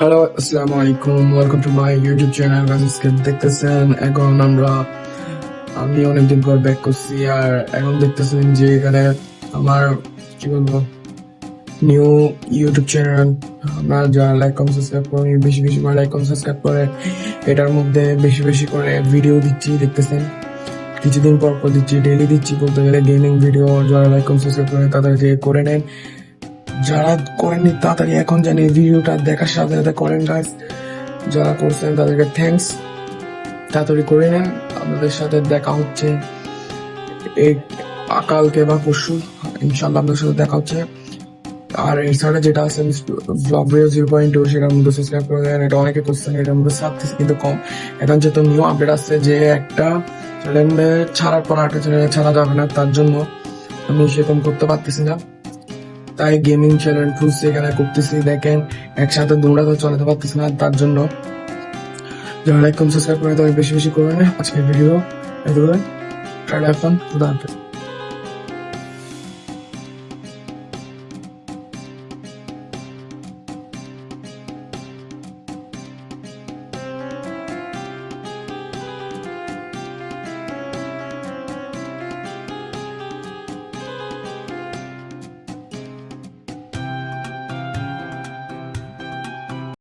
Hello, আসসালামু আলাইকুম। Welcome to my YouTube channel. আজকে দেখতেছেন এখন আমি অনেকদিন পর ব্যাক করছি, আর এখন দেখতেছেন যে এখানে আমার কি বলবো নিউ ইউটিউব চ্যানেল। আমরা যারা লাইক কমেন্ট সাবস্ক্রাইব করি, বেশি বেশি করে লাইক কমেন্ট সাবস্ক্রাইব করে এটার মধ্যে বেশি বেশি করে ভিডিও দিচ্ছি। দেখতেছেন কিছুদিন পর পর দিচ্ছি, ডেইলি দিচ্ছি বলতে গেলে। গেমিং ভিডিও যারা লাইক কমেন্ট সাবস্ক্রাইব করে তাদেরকে করে নেন, যারা করেননি তাড়াতাড়ি এখন জানি ভিডিওটা দেখার সাথে সাথে করেন গাইস। যারা করছেন তাদেরকে থ্যাঙ্কস, তাড়াতাড়ি করে নেন। আপনাদের সাথে দেখা হচ্ছে এই কালকে বা পরশু, ইনশাল্লাহ আপনাদের সাথে দেখা হচ্ছে। আর এই সাইডে যেটা আছে ব্লগ ভিডিও 0.2, সেটার মধ্যে সাবস্ক্রাইব করে দেন। এটা অনেকে করছেন, এটার মধ্যে সাবস্ক্রাইব কিন্তু কম। এখন যেহেতু নিউ আপডেট আসছে যে একটা চ্যানেলে ছাড়ার পর একটা চ্যানেলে ছাড়া যাবে না, তার জন্য আমি সেরকম করতে পারতেছি না। তাই গেমিং চ্যানেল খুঁজছি, এখানে করতেছি। দেখেন একসাথে দৌড়াতে চলাতে পারতেছি না, তার জন্য যারা লাইক কম সাবস্ক্রাইব করে তাদের বেশি বেশি করে নেয়। আজকের ভিডিও এত করে এখন খুদা হাফেজ।